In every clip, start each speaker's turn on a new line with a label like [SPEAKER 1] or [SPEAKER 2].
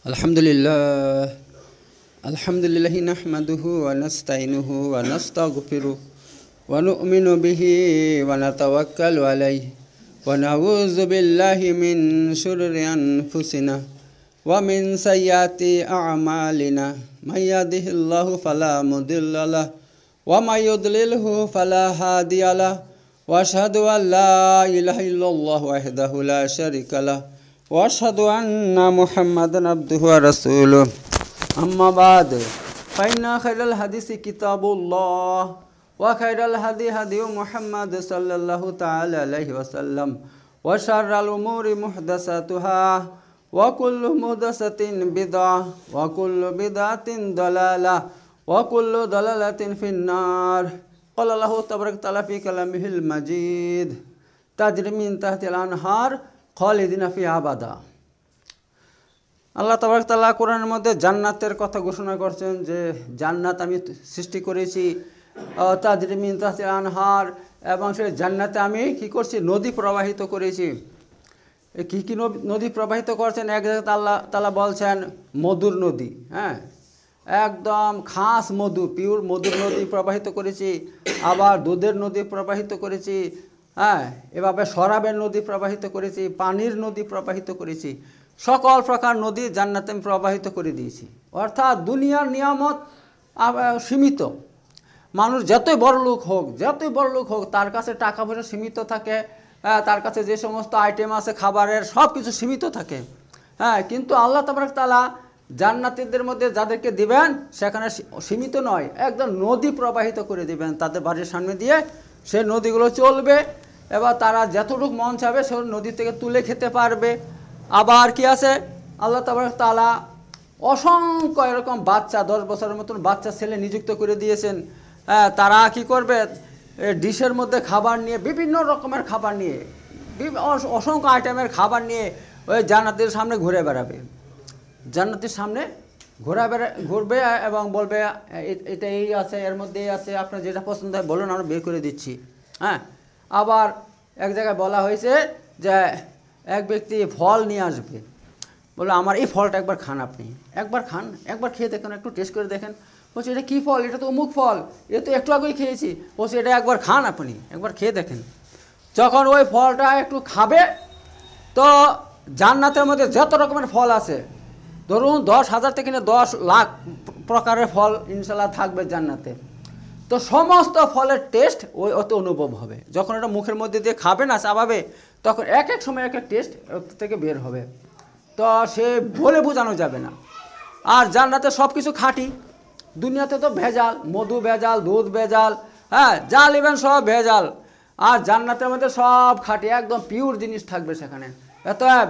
[SPEAKER 1] Alhamdulillah nahmaduhu wa nasta'inuhu wa nastaghfiruh wa nu'minu bihi wa natawakkalu alayhi wa na'udzu billahi min shururi anfusina wa min sayyiati a'malina may yahdihillahu fala mudilla lahu wa may yudlilhu fala hadiya lahu wa ashhadu an la ilaha illallah wahdahu la sharika lahu wa ashhadu anna Muhammadan abduhu wa rasuluh. Amma ba'd, fa inna khairal hadisi kitabullah wa khairal hadi Muhammad sallallahu ta'ala alaihi wasallam wa sharral umuri muhdatsatuha wa kullu muhdatsatin bid'ah wa kullu bid'atin dalalah wa kullu dalalatin finnar. Qala Allahu tabaraka ta'ala fi kalamihil majid tajri min tahtil anhar খালিদিনা ফিহা আবাদা। আল্লাহ তাবারক তাআলা কোরআনের মধ্যে জান্নাতের কথা ঘোষণা করছেন যে জান্নাত আমি সৃষ্টি করেছি, তাজরি মিন তাহতিল আনহার, এবং সেই জান্নাতে আমি কি করছি, নদী প্রবাহিত করেছি। কি কি নদী প্রবাহিত করছেন? এক জায়গাতে আল্লাহ তাআলা বলছেন মধুর নদী, হ্যাঁ, একদম খাস মধু, পিওর মধুর নদী প্রবাহিত করেছি। আবার দুধের নদী প্রবাহিত করেছি, হ্যাঁ, এভাবে শরাবের নদী প্রবাহিত করেছি, পানির নদী প্রবাহিত করেছি। সকল প্রকার নদী জান্নাতে আমি প্রবাহিত করে দিয়েছি। অর্থাৎ দুনিয়ার নিয়ামত সীমিত। মানুষ যতই বড় লোক হোক তার কাছে টাকা পয়সা সীমিত থাকে, তার কাছে যে সমস্ত আইটেম আছে খাবারের সব কিছু সীমিত থাকে, হ্যাঁ, কিন্তু আল্লাহ তাবারক তাআলা জান্নাতীদের মধ্যে যাদেরকে দিবেন সেখানে সীমিত নয়, একদম নদী প্রবাহিত করে দিবেন তাদের বাড়ির সামনে দিয়ে। সে নদীগুলো চলবে, এবার তারা যতটুকু মন চাবে সে নদী থেকে তুলে খেতে পারবে। আবার কি আছে, আল্লাহ তাবারক তাআলা অসংখ্য এরকম বাচ্চা, 10 বছরের মতন বাচ্চা ছেলে নিযুক্ত করে দিয়েছেন। হ্যাঁ, তারা কি করবে, ডিশের মধ্যে খাবার নিয়ে, বিভিন্ন রকমের খাবার নিয়ে, অসংখ্য আইটেমের খাবার নিয়ে ওই জান্নাতের সামনে ঘুরে বেড়াবে। জান্নাতের সামনে ঘুরবে এবং বলবে এটা এই আছে, এর মধ্যে এই আছে, আপনার যেটা পছন্দ হয় বলুন, আমরা বের করে দিচ্ছি। হ্যাঁ, আবার এক জায়গায় বলা হয়েছে যে এক ব্যক্তি ফল নিয়ে আসবে, বললো আমার এই ফলটা একবার খান, আপনি একবার খান, একবার খেয়ে দেখেন, একটু টেস্ট করে দেখেন। বলছে এটা কী ফল? এটা তো অমুক ফল, এটা তো একটু আগেই খেয়েছি। বলছে এটা একবার খান, আপনি একবার খেয়ে দেখেন। যখন ওই ফলটা একটু খাবে, তো জান্নাতের মধ্যে যত রকমের ফল আছে, ধরুন 10,000 থেকে 10 লাখ প্রকারের ফল ইনশাল্লাহ থাকবে জান্নাতে। তো সমস্ত ফলের টেস্ট ওই অত অনুভব হবে। যখন এটা মুখের মধ্যে দিয়ে খাবে না চাবাবে, তখন এক এক সময় এক এক টেস্ট থেকে বের হবে, তো সে বলে বোঝানো যাবে না। আর জান্নাতে সব কিছু খাঁটি, দুনিয়াতে তো ভেজাল, মধু ভেজাল, দুধ ভেজাল, হ্যাঁ, যা নেবেন সব ভেজাল। আর জান্নাতের মধ্যে সব খাঁটি, একদম পিওর জিনিস থাকবে সেখানে। অতএব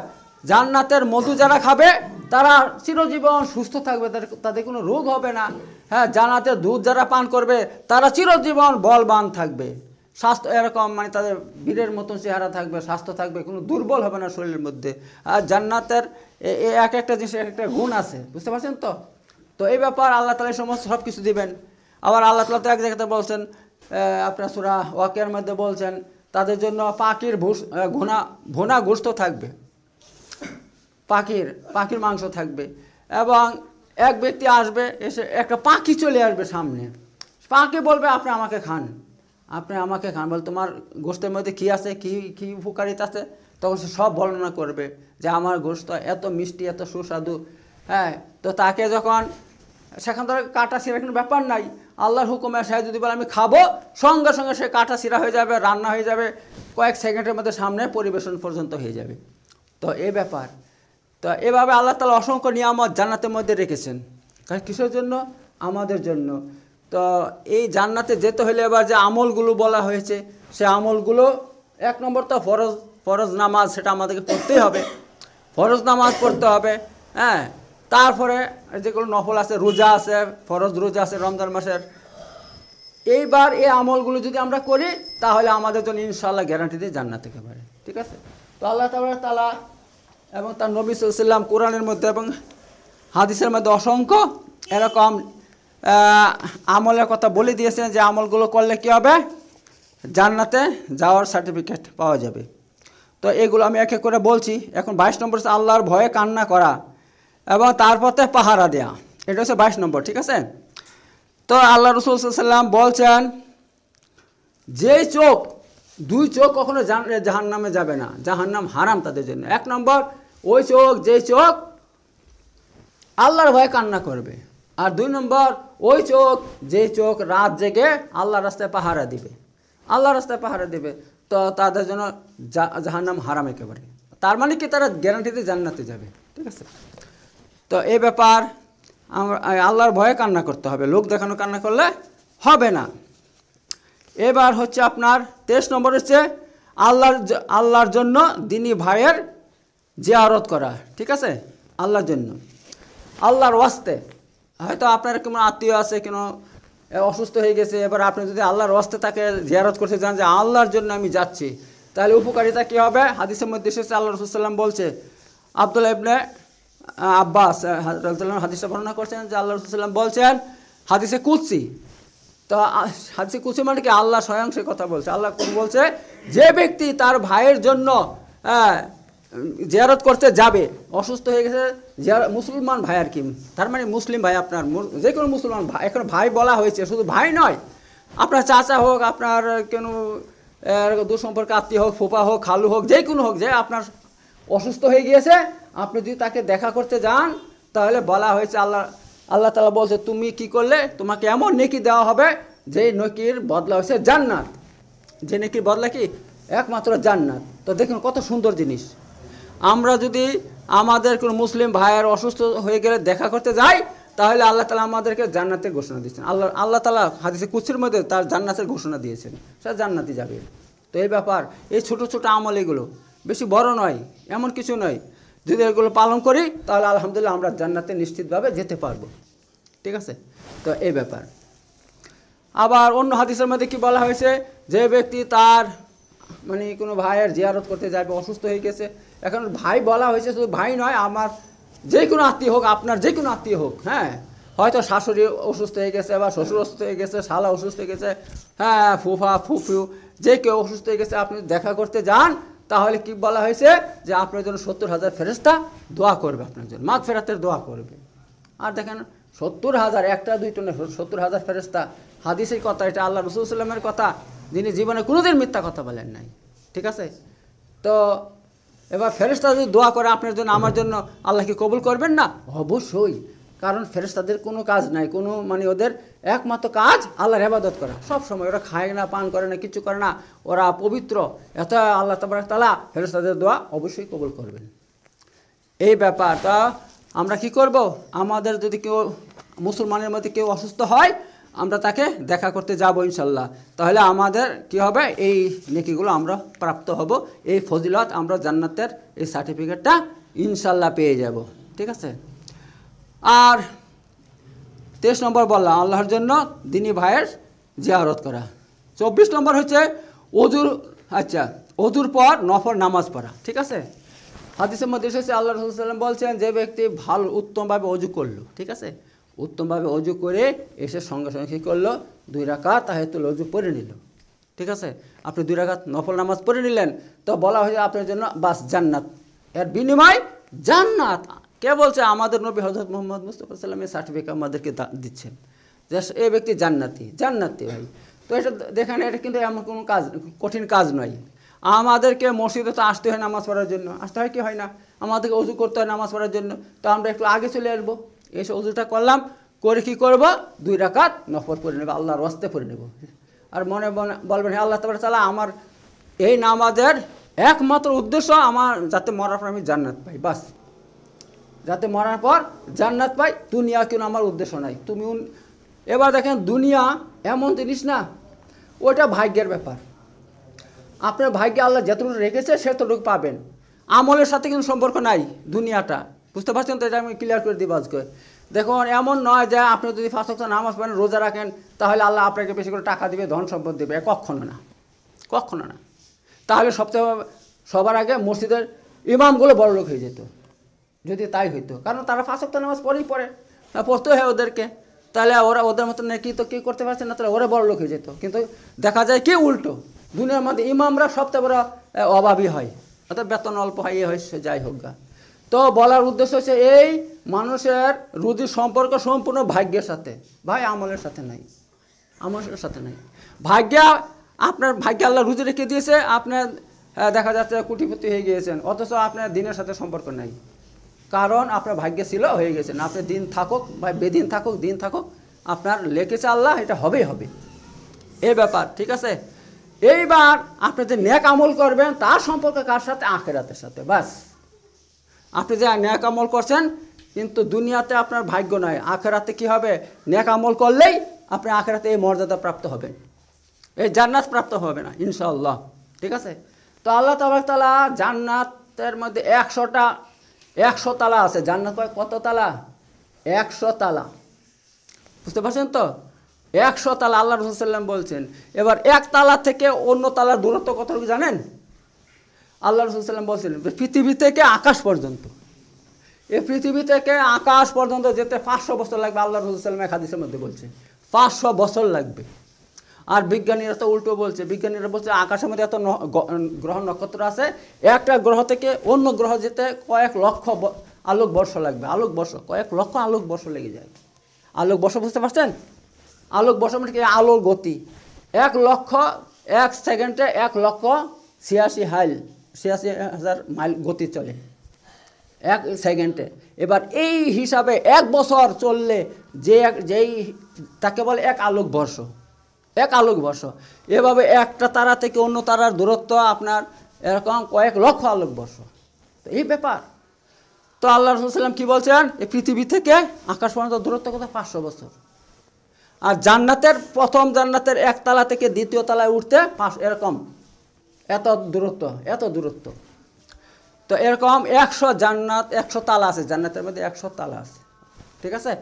[SPEAKER 1] জান্নাতের মধু যারা খাবে তারা চিরজীবন সুস্থ থাকবে, তাদের কোনো রোগ হবে না। হ্যাঁ, জান্নাতের দুধ যারা পান করবে তারা চিরজীবন বলবান থাকবে, স্বাস্থ্য এরকম, মানে তাদের বীরের মতন চেহারা থাকবে, স্বাস্থ্য থাকবে, কোনো দুর্বল হবে না শরীরের মধ্যে। আর জান্নাতের এক একটা জিনিসের এক একটা গুণ আছে, বুঝতে পারছেন তো? তো এই ব্যাপার আল্লাহ তাআলা সমস্ত সব কিছু দিবেন। আবার আল্লাহ তাআলা তো এক জায়গাতে বলছেন, আপনার সূরা ওয়াকিয়ার মধ্যে বলছেন তাদের জন্য পাখির ভুনা গোশত থাকবে, পাখির মাংস থাকবে। এবং এক ব্যক্তি আসবে, এসে একটা পাখি চলে আসবে সামনে, পাখি বলবে আপনি আমাকে খান, বল তোমার গোশতের মধ্যে কী আছে, কী উপকারিতা আছে। তখন সে সব বর্ণনা করবে যে আমার গোশত এত মিষ্টি, এত সুস্বাদু। হ্যাঁ, তো তাকে যখন সেখান থেকে কাটা ছিঁড়া কোনো ব্যাপার নাই, আল্লাহর হুকুমে সে যদি বলে আমি খাবো, সঙ্গে সঙ্গে সে কাটা ছিঁড়া হয়ে যাবে, রান্না হয়ে যাবে, কয়েক সেকেন্ডের মধ্যে সামনে পরিবেশন পর্যন্ত হয়ে যাবে। তো এই ব্যাপার, তো এভাবে আল্লাহ তাআলা অসংখ্য নিয়ামত জান্নাতের মধ্যে রেখেছেন। কারণ কিসের জন্য? আমাদের জন্য। তো এই জান্নাতে যেতে হলে এবার যে আমলগুলো বলা হয়েছে, সে আমলগুলো, এক নম্বর তো ফরজ নামাজ, সেটা আমাদেরকে পড়তেই হবে, ফরজ নামাজ পড়তে হবে। হ্যাঁ, তারপরে যেগুলো নফল আছে, রোজা আছে, ফরজ রোজা আছে রমজান মাসের। এইবার এই আমলগুলো যদি আমরা করি তাহলে আমাদের জন্য ইনশাআল্লাহ গ্যারান্টি দিয়ে জান্নাত থেকে পারে, ঠিক আছে? তো আল্লাহ তাআলা এবং তার নবী সাল্লাল্লাহু আলাইহি ওয়াসাল্লাম কোরআনের মধ্যে এবং হাদিসের মধ্যে অসংখ্য এরকম আমলের কথা বলে দিয়েছেন যে আমলগুলো করলে কী হবে, জান্নাতে যাওয়ার সার্টিফিকেট পাওয়া যাবে। তো এগুলো আমি এক এক করে বলছি। এখন 22 নম্বর আল্লাহর ভয়ে কান্না করা। এবং তারপরে পাহারা দেয়া, এটা হচ্ছে 22 নম্বর। ঠিক আছে, তো আল্লাহ রসুল সাল্লাম বলছেন যেই চোখ, দুই চোখ কখনো জাহান্নামে যাবে না, জাহান্নাম হারাম তাদের জন্য। 1 নম্বর ওই চোখ যেই চোখ আল্লাহর ভয়ে কান্না করবে, আর 2 নম্বর ওই চোখ যেই চোখ রাত জেগে আল্লাহর রাস্তায় পাহারা দিবে, আল্লাহর রাস্তায় পাহারা দিবে, তো তাদের জন্য জাহান্নাম হারাম একেবারে। তার মানে কি তারা গ্যারান্টিতে জান্নাতে যাবে। ঠিক আছে, তো এই ব্যাপার আমরা আল্লাহর ভয়ে কান্না করতে হবে, লোক দেখানো কান্না করলে হবে না। এবার হচ্ছে আপনার 23 নম্বর হচ্ছে আল্লাহর জন্য দিনী ভাইয়ের জিয়ারত করা। ঠিক আছে, আল্লাহর জন্য, আল্লাহর ওয়াস্তে। হয়তো আপনার কোনো আত্মীয় আছে, কোনো অসুস্থ হয়ে গেছে, এবার আপনি যদি আল্লাহর ওয়াস্তে তাকে জিয়ারত করতে যান যে আল্লাহর জন্য আমি যাচ্ছি, তাহলে উপকারিতা কী হবে? হাদিসের মধ্যে এসেছে, আল্লাহ রাসূল সাল্লাল্লাহু আলাইহি ওয়াসাল্লাম বলছে, আব্দুল্লাহ ইবনে আব্বাস হাদিসটা বর্ণনা করছেন যে আল্লাহ রাসূল সাল্লাল্লাহু আলাইহি ওয়াসাল্লাম বলছেন হাদিসে কুদসি। তো হাদিসে কুদসি মানে কি? আল্লাহ স্বয়ং সে কথা বলছে। আল্লাহ বলছে যে ব্যক্তি তার ভাইয়ের জন্য জিয়ারত করতে যাবে, অসুস্থ হয়ে গেছে, মুসলমান ভাই আর কি, তার মানে মুসলিম ভাই, আপনার যে কোনো মুসলমান ভাই, এখন ভাই বলা হয়েছে, শুধু ভাই নয়, আপনার চাচা হোক, আপনার কোনো দুঃসম্পর্ক আত্মীয় হোক, ফুপা হোক, খালু হোক, যে কোনো হোক, যে আপনার অসুস্থ হয়ে গিয়েছে, আপনি যদি তাকে দেখা করতে যান, তাহলে বলা হয়েছে আল্লাহ তাআলা বলছে তুমি কি করলে, তোমাকে এমন নেকি দেওয়া হবে যে নেকির বদলা হয়েছে জান্নাত। যে নেকির বদলা কি? একমাত্র জান্নাত। তো দেখুন কত সুন্দর জিনিস। আমরা যদি আমাদের কোনো মুসলিম ভাইয়ের অসুস্থ হয়ে গেলে দেখা করতে যাই, তাহলে আল্লাহ তাআলা আমাদেরকে জান্নাতের ঘোষণা দিচ্ছেন। আল্লাহ তাআলা হাদিসে কুদসির মধ্যে তার জান্নাতের ঘোষণা দিয়েছেন, সে জান্নাতে যাবে। তো এই ব্যাপার, এই ছোটো ছোটো আমল, এগুলো বেশি বড় নয়, এমন কিছু নয়, যদি এগুলো পালন করি তাহলে আলহামদুলিল্লাহ আমরা জান্নাতে নিশ্চিতভাবে যেতে পারবো। ঠিক আছে, তো এই ব্যাপার। আবার অন্য হাদিসের মধ্যে কি বলা হয়েছে, যে ব্যক্তি তার মানে কোনো ভাইয়ের জিয়ারত করতে যাবে, অসুস্থ হয়ে গেছে, এখন ভাই বলা হয়েছে, শুধু ভাই নয়, আমার যে কোনো আত্মীয় হোক, আপনার যে কোনো আত্মীয় হোক, হ্যাঁ, হয়তো শাশুড়ি অসুস্থ হয়ে গেছে, বা শ্বশুর অসুস্থ হয়ে গেছে, শালা অসুস্থ হয়ে গেছে, হ্যাঁ, ফুফা ফুফু, যে কেউ অসুস্থ হয়ে গেছে, আপনি দেখা করতে যান, তাহলে কি বলা হয়েছে যে আপনার জন্য 70,000 ফেরেশতা দোয়া করবে, আপনার জন্য মাগফিরাতের দোয়া করবে। আর দেখেন 70,000, একটা দুইটা না, 70,000 ফেরেশতা, হাদিসের কথা, এটা আল্লাহ রাসূল সাল্লাল্লাহু আলাইহি ওয়াসাল্লামের কথা, যিনি জীবনে কোনোদিন মিথ্যা কথা বলেন নাই। ঠিক আছে, তো এবার ফেরেশতা যদি দোয়া করে আপনার জন্য, আমার জন্য, আল্লাহ কি কবুল করবেন না? অবশ্যই, কারণ ফেরেশতাদের কোনো কাজ নাই, কোনো মানে ওদের একমাত্র কাজ আল্লাহর ইবাদত করা। সব সময় ওরা খায় না, পান করে না, কিছু করে না, ওরা পবিত্র, এত আল্লাহ তাবারক তাআলা ফেরেশতাদের দোয়া অবশ্যই কবুল করবেন। এই ব্যাপার। তা আমরা কি করব? আমাদের যদি কেউ মুসলমানের মধ্যে কেউ অসুস্থ হয়, আমরা তাকে দেখা করতে যাব ইনশাল্লাহ, তাহলে আমাদের কি হবে? এই নেকিগুলো আমরা প্রাপ্ত হব, এই ফজিলত আমরা জান্নাতের এই সার্টিফিকেটটা ইনশাল্লাহ পেয়ে যাব। ঠিক আছে, আর 23 নম্বর বললাম আল্লাহর জন্য দিনী ভাইয়ের জিয়ারত করা। 24 নম্বর হচ্ছে ওযুর, আচ্ছা, ওযুর পর নফল নামাজ পড়া। ঠিক আছে, হাদিসের মধ্যে এসেছে আল্লাহ রাসূল সাল্লাল্লাহু আলাইহি ওয়াসাল্লাম বলছেন, যে ব্যক্তি ভালো উত্তমভাবে ওযু করলো, ঠিক আছে, উত্তমভাবে ওযু করে এসে সঙ্গে সঙ্গে কী করলো? 2 রাকাত তাহিয়াতুল ওযু পড়ে নিল। ঠিক আছে, আপনি 2 রাকাত নফল নামাজ পড়ে নিলেন, তো বলা হয়েছে আপনার জন্য বাস জান্নাত, এর বিনিময় জান্নাত। কে বলছে? আমাদের নবী হযরত মুহাম্মদ মুস্তাফা সাল্লাল্লাহু আলাইহি ওয়াসাল্লামের সার্টিফিকেট আমাদেরকে দিচ্ছেন যে এই ব্যক্তি জান্নাতি, জান্নাতি ভাই। তো এটা দেখেন, এটা কিন্তু এমন কোনো কাজ, কঠিন কাজ নয়। আমাদেরকে মসজিদে তো আসতে হয় নামাজ পড়ার জন্য, আসতে হয় কি হয় না? আমাদেরকে ওযু করতে হয় নামাজ পড়ার জন্য, তো আমরা একটু আগে চলে আসবো, এসে ওযুটা করলাম, করে কী করব? 2 রাকাত নফল পড়ে নেব, আল্লাহর ওয়াস্তে পড়ে নেব। আর মনে মনে বলবেন, হ্যাঁ আল্লাহ তাবারক তাআলা, আমার এই নামাজের একমাত্র উদ্দেশ্য আমার যাতে মরার পর আমি জান্নাত পাই, বাস, যাতে মরার পর জান্নাত পাই, দুনিয়া কিন্তু আমার উদ্দেশ্য নাই। তুমি এবার দেখেন, দুনিয়া এমন জিনিস না, ওইটা ভাগ্যের ব্যাপার। আপনার ভাগ্যে আল্লাহ যতটুকু রেখেছে সেতটুকু পাবেন, আমলের সাথে কিন্তু সম্পর্ক নাই দুনিয়াটা। বুঝতে পারছেন তো? এটা আমি ক্লিয়ার করে দিই আজকে। দেখুন, এমন নয় যে আপনি যদি 5 ওয়াক্ত নামাজ পড়েন, রোজা রাখেন, তাহলে আল্লাহ আপনাকে বেশি করে টাকা দিবে, ধন সম্পদ দেবে, কখনো না, কখনো না। তাহলে সবার আগে মসজিদের ইমামগুলো বড় লোক হয়ে যেত, যদি তাই হইতো, কারণ তারা 5 ওয়াক্ত নামাজ পড়ে পড়তে হয় ওদেরকে, তাহলে ওরা ওদের মতো নাকি তো কী করতে পারছে না, তাহলে ওরা বড় লোক হয়ে যেত। কিন্তু দেখা যায় কি উল্টো, দুনিয়ার মধ্যে ইমামরা সবচেয়ে বড় অভাবী হয়, অর্থাৎ বেতন অল্প হয়, এ হয়, সে যাই হোক গা। তো বলার উদ্দেশ্য হচ্ছে এই, মানুষের রুজির সম্পর্ক সম্পূর্ণ ভাগ্যের সাথে, ভাই আমলের সাথে নাই, আমলের সাথে নাই। আপনার ভাগ্যে আল্লাহ রুজি রেখে দিয়েছে, আপনার দেখা যাচ্ছে কোটিপতি হয়ে গিয়েছেন, অথচ আপনার দিনের সাথে সম্পর্ক নাই, কারণ আপনার ভাগ্যে ছিল হয়ে গেছেন। আপনি দিন থাকুক বা বেদিন থাকুক, দিন থাকুক, আপনার লেখেছে আল্লাহ, এটা হবেই হবে, এই ব্যাপার, ঠিক আছে। এইবার আপনি যে নেক আমল করবেন তার সম্পর্ক কার সাথে? আখিরাতের সাথে। বাস, আপনি যে নেক আমল করছেন কিন্তু দুনিয়াতে আপনার ভাগ্য নয়, আখিরাতে কি হবে? নেক আমল করলেই আপনি আখিরাতে এই মর্যাদা প্রাপ্ত হবেন, এই জান্নাত প্রাপ্ত হবে না ইনশাআল্লাহ, ঠিক আছে। তো আল্লাহ তাআলা জান্নাতের মধ্যে 100 তালা আছে। জান্নাত কত তালা? 100 তালা, বুঝতে পারছেন তো? 100 তালা আল্লাহ রাসূল সাল্লাল্লাহু আলাইহি ওয়াসাল্লাম বলছেন। এবার এক তালা থেকে অন্য তালার দূরত্ব কতটুকু জানেন? আল্লাহ রাসূল সাল্লাল্লাহু আলাইহি ওয়াসাল্লাম বলছেন পৃথিবী থেকে আকাশ পর্যন্ত, এই পৃথিবী থেকে আকাশ পর্যন্ত যেতে 500 বছর লাগবে। আল্লাহ রাসূল সাল্লাল্লাহু আলাইহি ওয়াসাল্লাম হাদিসের মধ্যে বলছে 500 বছর লাগবে। আর বিজ্ঞানীরা তো উল্টো বলছে, বিজ্ঞানীরা বলছে আকাশের মধ্যে এত গ্রহ নক্ষত্র আছে, একটা গ্রহ থেকে অন্য গ্রহ যেতে কয়েক লক্ষ আলোক বর্ষ লাগবে। আলোক বর্ষ, কয়েক লক্ষ আলোক বর্ষ লেগে যায়। আলোক বর্ষ বুঝতে পারছেন? আলোক বর্ষ মানে কি? আলোর গতি 1 সেকেন্ডে 1,86,000 মাইল গতি চলে 1 সেকেন্ডে। এবার এই হিসাবে 1 বছর চললে যেই তাকে বলে 1 আলোক বর্ষ, 1 আলোক বর্ষ। এভাবে একটা তারা থেকে অন্য তারার দূরত্ব আপনার এরকম কয়েক লক্ষ আলোক বর্ষ। তো এই ব্যাপার। তো আল্লাহ রাসূল সাল্লাল্লাহু আলাইহি ওয়াসাল্লাম কি বলছেন? এই পৃথিবী থেকে আকাশ পর্যন্ত দূরত্ব কত? 500 বছর। আর জান্নাতের প্রথম জান্নাতের 1 তালা থেকে দ্বিতীয় তালায় উঠতে এরকম এত দূরত্ব। তো এরকম 100 জান্নাত, 100 তালা আছে জান্নাতের মধ্যে, 100 তালা আছে, ঠিক আছে।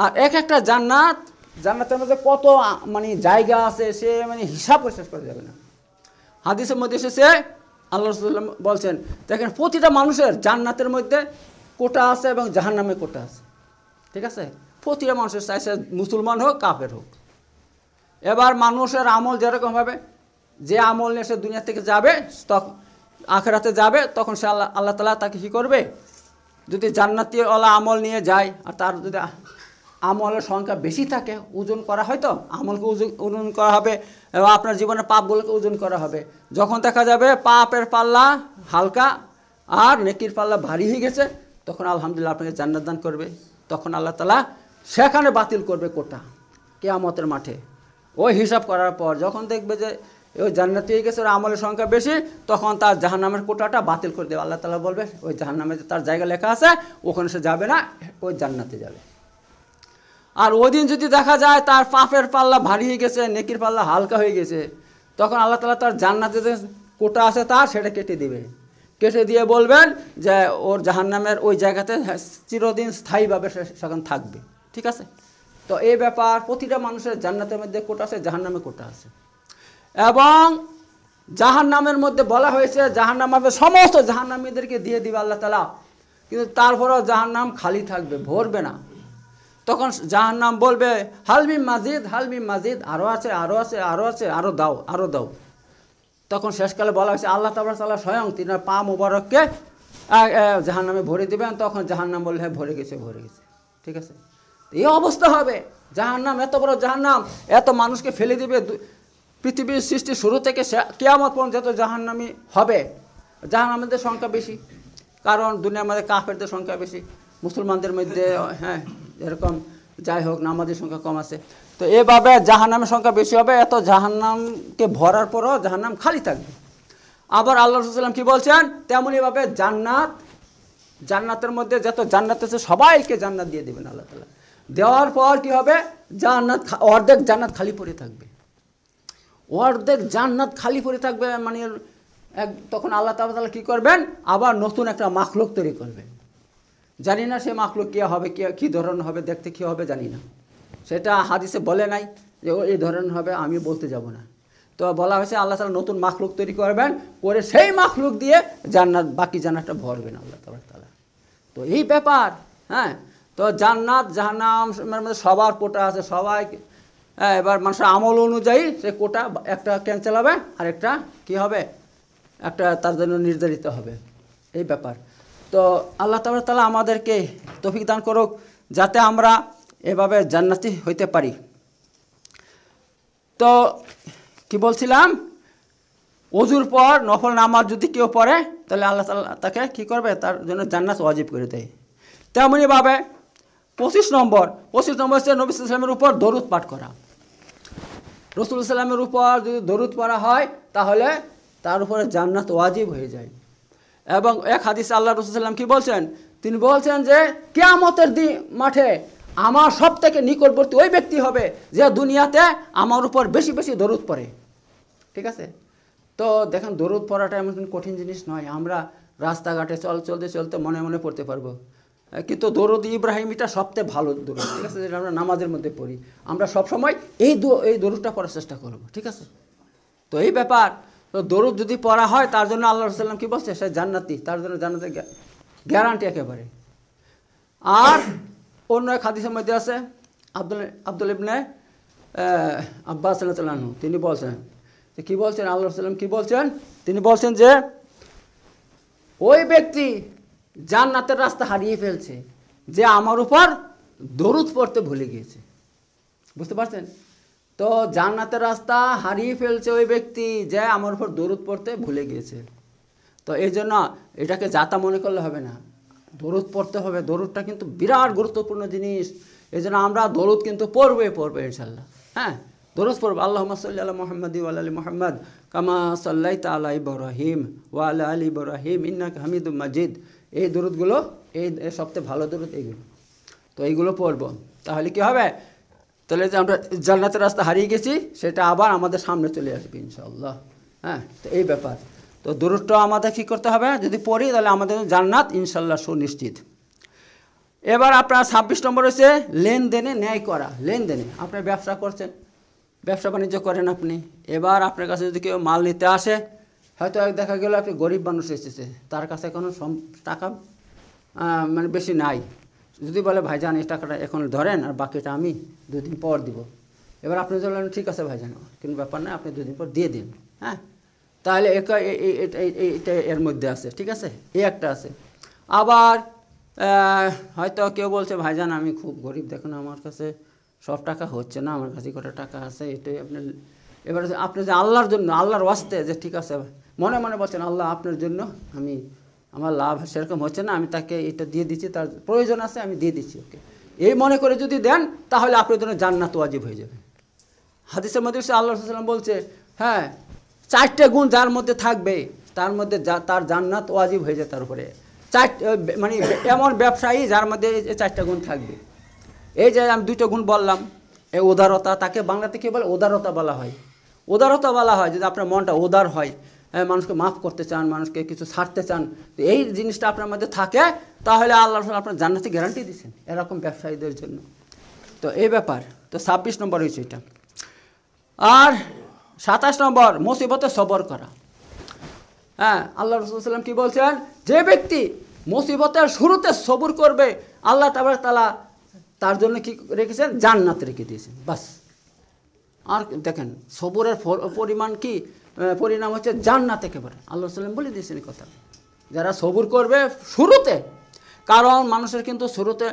[SPEAKER 1] আর একটা জান্নাতের মধ্যে কত মানে জায়গা আছে সে মানে হিসাব শেষ করা যাবে না। হাদিসের মধ্যে এসেছে আল্লাহ রাসূল বলছেন, দেখেন প্রতিটা মানুষের জান্নাতের মধ্যে কোটা আছে এবং জাহান্নামে কোটা আছে, ঠিক আছে। প্রতিটা মানুষের, চাইছে মুসলমান হোক কাফের হোক। এবার মানুষের আমল যেরকম হবে, যে আমল নিয়ে সে দুনিয়া থেকে যাবে, আখিরাতে যাবে, তখন সে আল্লাহ তাআলা তাকে কী করবে? যদি জান্নাতীওয়ালা আমল নিয়ে যায় আর তার যদি আমলের সংখ্যা বেশি থাকে, ওজন করা হয়, তো আমলকে ওজন করা হবে এবং আপনার জীবনের পাপগুলোকে ওজন করা হবে। যখন দেখা যাবে পাপের পাল্লা হালকা আর নেকির পাল্লা ভারী হয়ে গেছে, তখন আলহামদুলিল্লাহ আপনাকে জান্নাত দান করবে। তখন আল্লাহ তাআলা সেখানে বাতিল করবে কোটা কিয়ামতের মাঠে। ওই হিসাব করার পর যখন দেখবে যে ওই জান্নাতি হয়ে গেছে, ওর আমলের সংখ্যা বেশি, তখন তার জাহান্নামের কোটাটা বাতিল করে দেবে। আল্লাহ তাআলা বলবে ওই জাহান্নামে তার জায়গা লেখা আছে, ওখানে সে যাবে না, ওই জান্নাতে যাবে। আর ওই দিন যদি দেখা যায় তার পাপের পাল্লা ভারী হয়ে গেছে, নেকির পাল্লা হালকা হয়ে গেছে, তখন আল্লাহ তাআলা তার জান্নাতে যে কোটা আছে তার সেটা কেটে দিবে। কেটে দিয়ে বলবেন যে ওর জাহান্নামের ওই জায়গাতে চিরদিন স্থায়ীভাবে সে সেখানে থাকবে, ঠিক আছে। তো এই ব্যাপার, প্রতিটা মানুষের জান্নাতের মধ্যে কোটা আছে, জাহান্নামে কোটা আছে। এবং জাহান্নামের মধ্যে বলা হয়েছে জাহান্নামে সমস্ত জাহান্নামীদেরকে দিয়ে দিবে আল্লাহ তাআলা, কিন্তু তারপরেও জাহান্নাম খালি থাকবে, ভরবে না। তখন জাহান্নাম বলবে হালমি মাজিদ, আরও আছে, আরও দাও। তখন শেষকালে বলা হয়েছে আল্লাহ তাআলা স্বয়ং তিনার পা মোবারককে জাহান্নামে ভরে দিবেন। তখন জাহান্নাম বললে হ্যাঁ ভরে গেছে, ঠিক আছে। এই অবস্থা হবে। জাহান্নাম এত বড় জাহান্নাম, এত মানুষকে ফেলে দিবে। পৃথিবীর সৃষ্টি শুরু থেকে কিয়ামত পর্যন্ত যত জাহান্নামী হবে, জাহান্নামীদের সংখ্যা বেশি, কারণ দুনিয়ার মধ্যে কাফেরদের সংখ্যা বেশি, মুসলমানদের মধ্যে হ্যাঁ এরকম যাই হোক নামাজের সংখ্যা কম আছে। তো এভাবে জাহান্নামের সংখ্যা বেশি হবে। এত জাহান্নামকে ভরার পরও জাহান্নাম খালি থাকবে। আবার আল্লাহ রাসূল সাল্লাল্লাহু আলাইহি ওয়াসাল্লাম কি বলছেন? তেমনইভাবে জান্নাতের মধ্যে যত জান্নাত আছে সবাইকে জান্নাত দিয়ে দেবেন আল্লাহ তাআলা। দেওয়ার পর কি হবে? অর্ধেক জান্নাত খালি পড়ে থাকবে, অর্ধেক জান্নাত খালি পড়ে থাকবে। মানে তখন আল্লাহ তাআলা কী করবেন? আবার নতুন একটা মাখলুক তৈরি করবেন। জানি না সে মাখলুক কী হবে, কী ধরনের হবে, দেখতে কী হবে জানি না, সেটা হাদিসে বলে নাই যে এই ধরনের হবে, আমি বলতে যাব না। তো বলা হয়েছে আল্লাহ তাআলা নতুন মাখলুক তৈরি করবেন, করে সেই মাখলুক দিয়ে জান্নাত, বাকি জান্নাতটা ভরবেন আল্লাহ তাআলা। তো এই ব্যাপার, হ্যাঁ। তো জান্নাত জাহান্নামের মধ্যে সবার কোটা আছে, সবাই। হ্যাঁ, এবার মানুষের আমল অনুযায়ী সে কোটা একটা ক্যান্সেল হবে, আর একটা কী হবে, একটা তার জন্য নির্ধারিত হবে, এই ব্যাপার। তো আল্লাহ তাআলা আমাদেরকে তৌফিক দান করুক যাতে আমরা এভাবে জান্নাতি হইতে পারি। তো কি বলছিলাম, ওযুর পর নফল নামাজ যদি কেউ পড়ে তাহলে আল্লাহ তাআলা তাকে কী করবে, তার জন্য জান্নাত ওয়াজিব করে দেয়। তেমনইভাবে 25 নম্বর হচ্ছে নবী সাল্লাল্লাহু আলাইহি ওয়াসাল্লামের উপর দরুদ পাঠ করা। রাসূল সাল্লাল্লাহু আলাইহি ওয়াসাল্লামের উপর যদি দরুদ পড়া হয় তাহলে তার উপরে জান্নাত ওয়াজিব হয়ে যায়। এবং এক হাদিসে আল্লাহ রাসূল সাল্লাল্লাহু আলাইহি ওয়াসাল্লাম কি বলছেন, তিনি বলছেন যে কিয়ামতের মাঠে আমার সবথেকে নিকটবর্তী ওই ব্যক্তি হবে যে দুনিয়াতে আমার উপর বেশি বেশি দরুদ পড়ে। ঠিক আছে, তো দেখেন দরুদ পড়াটা এমন কঠিন জিনিস নয়, আমরা রাস্তাঘাটে চলতে চলতে মনে মনে পড়তে পারবো, কিন্তু দরুদ ইব্রাহিমিটা সবথেকে ভালো দরুদ। ঠিক আছে, যেটা আমরা নামাজের মধ্যে পড়ি, আমরা সবসময় এই দরুদটা পড়ার চেষ্টা করব। ঠিক আছে, তো এই ব্যাপার। তো দরুদ যদি পড়া হয় তার জন্য আল্লাহ রাসূল সাল্লাল্লাহু আলাইহি ওয়াসাল্লাম কি বলছে, সে জান্নাতি, তার জন্য জান্নাতের গ্যারান্টি একেবারে। আর অন্য এক হাদিসের মধ্যে আছে আব্দুল ইবনে আব্বাস রাদিয়াল্লাহু আনহু, তিনি বলছেন যে কী বলছেন, আল্লাহ রাসূল সাল্লাল্লাহু আলাইহি ওয়াসাল্লাম কী বলছেন, তিনি বলছেন যে ওই ব্যক্তি জান্নাতের রাস্তা হারিয়ে ফেলছে যে আমার উপর দরুদ পড়তে ভুলে গিয়েছে। বুঝতে পারছেন, তো জান্নাতের রাস্তা হারিয়ে ফেলছে ওই ব্যক্তি যে আমার উপর দরুদ পড়তে ভুলে গিয়েছে। তো এই জন্য এটাকে যাতা মনে করলে হবে না, দরুদ পড়তে হবে। দরুদটা কিন্তু বিরাট গুরুত্বপূর্ণ জিনিস, এই জন্য আমরা দরুদ কিন্তু পড়বে ইনশাল্লাহ। হ্যাঁ, দরুদ পড়ব। আল্লাহুম্মা সাল্লি আলা মুহাম্মাদি ওয়া আলা আলি মুহাম্মাদ কামা সাল্লাইতা আলা ইব্রাহিম ওয়া আলা আলি ইব্রাহিম ইন্নাকা হামিদুম মাজিদ। এই দরুদগুলো এই সবচেয়ে ভালো দরুদ এইগুলো, তো এইগুলো পড়ব। তাহলে কি হবে, তাহলে যে আমরা জান্নাতের রাস্তা হারিয়ে গেছি সেটা আবার আমাদের সামনে চলে আসবে ইনশাআল্লাহ। হ্যাঁ, তো এই ব্যাপার। তো দরুদটা আমাদের কী করতে হবে, যদি পড়ি তাহলে আমাদের জান্নাত ইনশাল্লাহ সুনিশ্চিত। এবার আপনার 26 নম্বর হচ্ছে লেনদেনে ন্যায় করা। লেনদেনে আপনি ব্যবসা করছেন, ব্যবসা বাণিজ্য করেন আপনি, এবার আপনার কাছে যদি কেউ মাল নিতে আসে, হয়তো দেখা গেল আপনি গরিব মানুষ এসেছে, তার কাছে কোনো টাকা মানে বেশি নাই, যদি বলে ভাইজান এই টাকাটা এখন ধরেন আর বাকিটা আমি 2 দিন পর দিব, এবার আপনি বললেন ঠিক আছে ভাইজান, কোনো ব্যাপার না, আপনি 2 দিন পর দিয়ে দিন। হ্যাঁ, তাহলে এটা এর মধ্যে আছে। ঠিক আছে, এই একটা আছে। আবার হয়তো কেউ বলছে ভাইজান আমি খুব গরিব, দেখুন আমার কাছে সব টাকা হচ্ছে না, আমার কাছে কটা টাকা আছে, এটাই আপনার। এবারে আপনি যে আল্লাহর জন্য, আল্লাহর ওয়াস্তে, যে ঠিক আছে মনে মনে বলছেন আল্লাহ আপনার জন্য আমি, আমার লাভ সেরকম হচ্ছে না, আমি তাকে এটা দিয়ে দিচ্ছি, তার প্রয়োজন আছে আমি দিয়ে দিচ্ছি ওকে, এই মনে করে যদি দেন তাহলে আপনার জন্য জান্নাত ওয়াজিব হয়ে যাবে। হাদিসের মধ্যে আল্লাহ রাসূল সাল্লাল্লাহু আলাইহি ওয়াসাল্লাম বলছে, হ্যাঁ 4টে গুণ যার মধ্যে থাকবে তার মধ্যে তার জান্নাত ওয়াজিব হয়ে যায় তার উপরে। মানে এমন ব্যবসায়ী যার মধ্যে এই 4টে গুণ থাকবে। এই যে আমি 2টা গুণ বললাম, এই উদারতা, তাকে বাংলাতে কী বলে, উদারতা বলা হয়। উদারতা বলা হয় যদি আপনার মনটা উদার হয়, মানুষকে মাফ করতে চান, মানুষকে কিছু ছাড়তে চান, তো এই জিনিসটা আপনার মধ্যে থাকে তাহলে আল্লাহ আপনার জান্নাতে গ্যারান্টি দিচ্ছেন এরকম ব্যবসায়ীদের জন্য। তো এই ব্যাপার। তো 26 নম্বর হয়েছে এটা। আর 27 নম্বর মুসিবতে সবর করা। হ্যাঁ, আল্লাহ রাসূল সাল্লাল্লাহু আলাইহি ওয়াসাল্লাম কী বলছেন, যে ব্যক্তি মুসিবতের শুরুতে সবর করবে আল্লাহ তাআলা তার জন্য কি রেখেছেন, জান্নাত রেখে দিয়েছেন। বাস, আর দেখেন সবরের পরিমাণ কি, পরিণাম হচ্ছে জান্নাত একেবারে। আল্লাহ সাল্লাম বলে দিয়েছেন এই কথা, যারা সবর করবে শুরুতে। কারণ মানুষের কিন্তু শুরুতে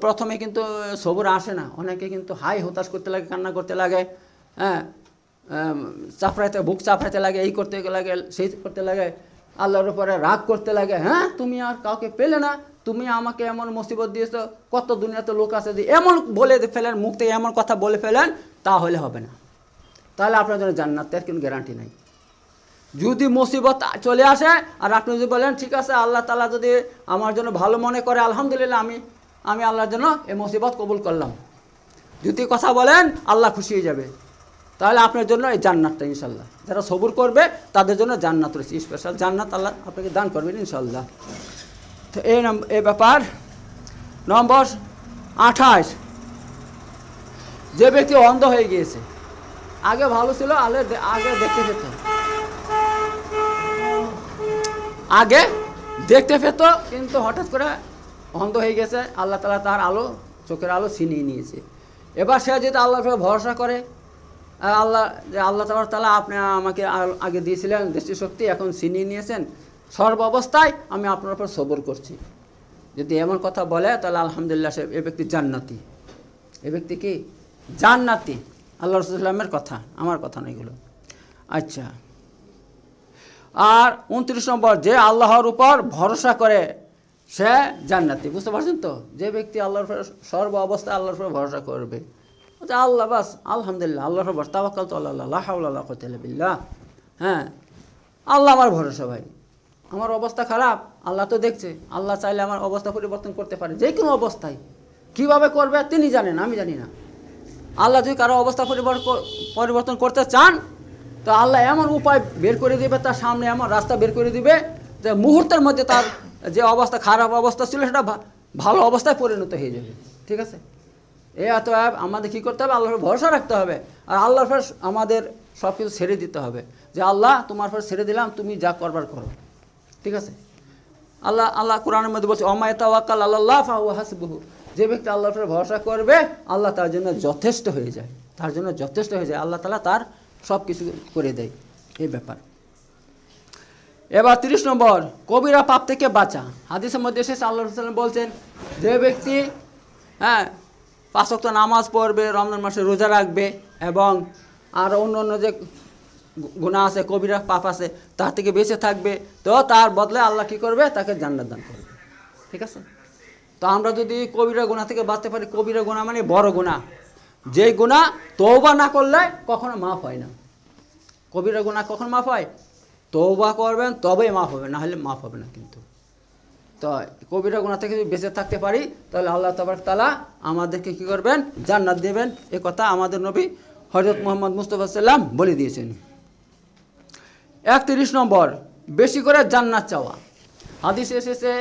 [SPEAKER 1] প্রথমে কিন্তু সবর আসে না, অনেকে কিন্তু হাই হতাশ করতে লাগে, কান্না করতে লাগে, হ্যাঁ বুক চাপড়াইতে লাগে, এই করতে লাগে, সেই করতে লাগে, আল্লাহর উপরে রাগ করতে লাগে। হ্যাঁ, তুমি আর কাউকে পেলে না, তুমি আমাকে এমন মুসিবত দিয়েছো, কত দুনিয়াতে লোক আছে, যদি এমন বলে ফেলেন, মুখ থেকে এমন কথা বলে ফেলেন, তাহলে হবে না, তাহলে আপনার জন্য জান্নাতের কোনো গ্যারান্টি নাই। যদি মুসিবত চলে আসে আর আপনি যদি বলেন ঠিক আছে আল্লাহ তাআলা যদি আমার জন্য ভালো মনে করে, আলহামদুলিল্লাহ আমি আল্লাহর জন্য এই মুসিবত কবুল করলাম, যদি কথা বলেন আল্লাহ খুশি হয়ে যাবে, তাহলে আপনার জন্য এই জান্নাতটা ইনশাল্লাহ, যারা সবুর করবে তাদের জন্য জান্নাত রয়েছে, স্পেশাল জান্নাত আল্লাহ আপনাকে দান করবেন ইনশাল্লাহ। তো এই ব্যাপার। নম্বর 28, যে ব্যক্তি অন্ধ হয়ে গিয়েছে, আগে ভালো ছিল, আগে দেখতে পেত, কিন্তু হঠাৎ করে অন্ধ হয়ে গেছে, আল্লাহ তাআলা তার চোখের আলো ছিনিয়ে নিয়েছে। এবার সে যদি আল্লাহর উপর ভরসা করে, আল্লাহ তাআলা আপনি আমাকে আগে দিয়েছিলেন দৃষ্টিশক্তি, এখন ছিনিয়ে নিয়েছেন, সর্ব অবস্থায় আমি আপনার উপর সবর করছি, যদি এমন কথা বলে তাহলে আলহামদুলিল্লাহ সে এ ব্যক্তি জান্নাতি। এ ব্যক্তি কি জান্নাতি, আল্লাহ রাসূলের কথা, আমার কথা না এগুলো। আচ্ছা, আর 29 নম্বর, যে আল্লাহর উপর ভরসা করে সে জান্নাতি। বুঝতে পারছেন তো? যে ব্যক্তি আল্লাহর উপর সর্ব অবস্থায় আল্লাহর উপর ভরসা করবে, আল্লাহ বাস আলহামদুলিল্লাহ, আল্লাহর উপর তাওয়াক্কালতু আলাল্লাহ লা হাওলা ওয়ালা কুওয়াতা ইল্লা বিল্লাহ। হ্যাঁ, আল্লাহ আমার ভরসা ভাই। আমার অবস্থা খারাপ, আল্লাহ তো দেখছে, আল্লাহ চাইলে আমার অবস্থা পরিবর্তন করতে পারে যে কোনো অবস্থায়। কীভাবে করবে তিনি জানেন, আমি জানি না। আল্লাহ যদি কারো অবস্থা পরিবর্তন করতে চান তো আল্লাহ এমন উপায় বের করে দিবে, তার সামনে এমন রাস্তা বের করে দিবে যে মুহূর্তের মধ্যে তার যে অবস্থা, খারাপ অবস্থা ছিল সেটা ভালো অবস্থায় পরিণত হয়ে যাবে। ঠিক আছে? এত আমাদের কী করতে হবে? আল্লাহর ভরসা রাখতে হবে, আর আল্লাহর উপর আমাদের সব কিছু ছেড়ে দিতে হবে, যে আল্লাহ তোমার উপর ছেড়ে দিলাম, তুমি যা করবার করো। ঠিক আছে? আল্লাহ কোরআনের মধ্যে বলছে ওয়া ইয়াতাওয়াক্কাল আলাল্লাহ ফাহুয়া হাসবুহু। যে ব্যক্তি আল্লাহর উপর ভরসা করবে আল্লাহ তার জন্য যথেষ্ট হয়ে যায়, তার জন্য যথেষ্ট হয়ে যায়, আল্লাহ তাআলা তার সব কিছু করে দেয়। এই ব্যাপার। এবার 30 নম্বর, কবিরা পাপ থেকে বাঁচা। হাদিসের মধ্যে এসেছে আল্লাহ রাসূল সাল্লাল্লাহু আলাইহি ওয়াসাল্লাম বলছেন, যে ব্যক্তি 5 ওয়াক্ত নামাজ পড়বে, রমজান মাসে রোজা রাখবে, এবং আর অন্য যে গুনাহ আছে, কবিরা পাপ আছে, তার থেকে বেঁচে থাকবে, তো তার বদলে আল্লাহ কী করবে? তাকে জান্নাত দান করবে। ঠিক আছে? তো আমরা যদি কবিরা গুনাহ থেকে বাঁচতে পারি, কবিরা গুনাহ মানে বড় গুনাহ, যেই গুনাহ তওবা না করলে কখনো মাফ হয় না। কবিরা গুনাহ কখন মাফ হয়? তওবা করবেন তবেই মাফ হবে, না হলে মাফ হবে না। কিন্তু তো কবিরা গুনাহ থেকে যদি বেঁচে থাকতে পারি তাহলে আল্লাহ তাবারক তাআলা আমাদেরকে কী করবেন? জান্নাত দেবেন। এ কথা আমাদের নবী হযরত মুহাম্মদ মুস্তাফা সাল্লাম বলে দিয়েছেন। 31 নম্বর, বেশি করে জান্নাত চাওয়া। হাদিসে এসেছে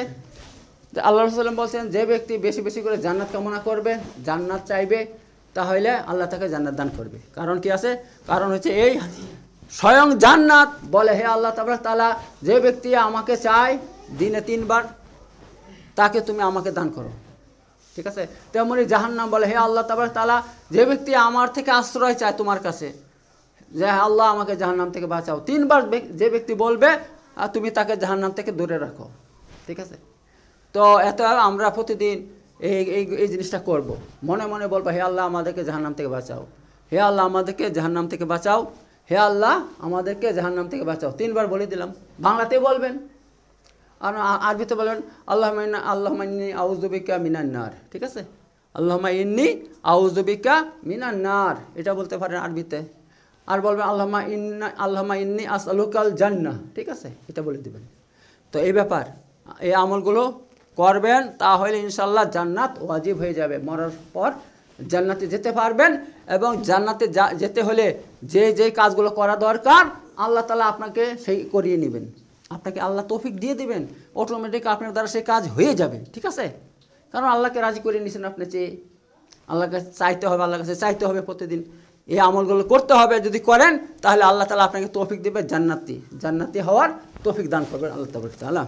[SPEAKER 1] যে আল্লাহ রাসূল সাল্লাল্লাহু আলাইহি ওয়াসাল্লাম বলছেন, যে ব্যক্তি বেশি বেশি করে জান্নাত কামনা করবে, জান্নাত চাইবে, তাহলে আল্লাহ তাকে জান্নাত দান করবে। কারণ কি আছে? কারণ হচ্ছে এই, স্বয়ং জান্নাত বলে, হে আল্লাহ তাবারক তাআলা, যে ব্যক্তি আমাকে চায় দিনে 3 বার, তাকে তুমি আমাকে দান করো। ঠিক আছে? তেমনি জাহান্নাম বলে, হে আল্লাহ তাবারক তাআলা, যে ব্যক্তি আমার থেকে আশ্রয় চায় তোমার কাছে, যে আল্লাহ আমাকে জাহান্নাম থেকে বাঁচাও, 3 বার যে ব্যক্তি বলবে, আর তুমি তাকে জাহান্নাম থেকে দূরে রাখো। ঠিক আছে? তো এত আমরা প্রতিদিন এই জিনিসটা করব, মনে মনে বলবো, হে আল্লাহ আমাদেরকে জাহান্নাম থেকে বাঁচাও, হে আল্লাহ আমাদেরকে জাহান্নাম থেকে বাঁচাও, হে আল্লাহ আমাদেরকে জাহান্নাম থেকে বাঁচাও। 3 বার বলে দিলাম। বাংলাতেই বলবেন, আর আরবিতে বলবেন আল্লাহুম্মা ইন্নী আউযু বিকা মিনান নার। ঠিক আছে? আল্লাহুম্মা ইন্নী আউযু বিকা মিনান নার, এটা বলতে পারেন আরবিতে। আর বলবেন আল্লাহুম্মা ইন্নী আসআলুকাল জান্নাহ। ঠিক আছে? এটা বলে দিবেন। তো এই ব্যাপার, এই আমলগুলো করবেন, তাহলে ইনশাআল্লাহ জান্নাত ওয়াজিব হয়ে যাবে। মরার পর জান্নাতে যেতে পারবেন, এবং জান্নাতে যেতে হলে যে কাজগুলো করা দরকার আল্লাহ তাআলা আপনাকে সেই করিয়ে নেবেন, আপনাকে আল্লাহ তৌফিক দিয়ে দিবেন, অটোমেটিক আপনার দ্বারা সেই কাজ হয়ে যাবে। ঠিক আছে? কারণ আল্লাহকে রাজি করে নিয়েছেন আপনি, চেয়ে আল্লাহকে চাইতে হবে, আল্লাহর কাছে চাইতে হবে প্রতিদিন, এই আমলগুলো করতে হবে। যদি করেন তাহলে আল্লাহ তাআলা আপনাকে তৌফিক দেবে, জান্নাতি হওয়ার তৌফিক দান করবেন আল্লাহ তাআলা।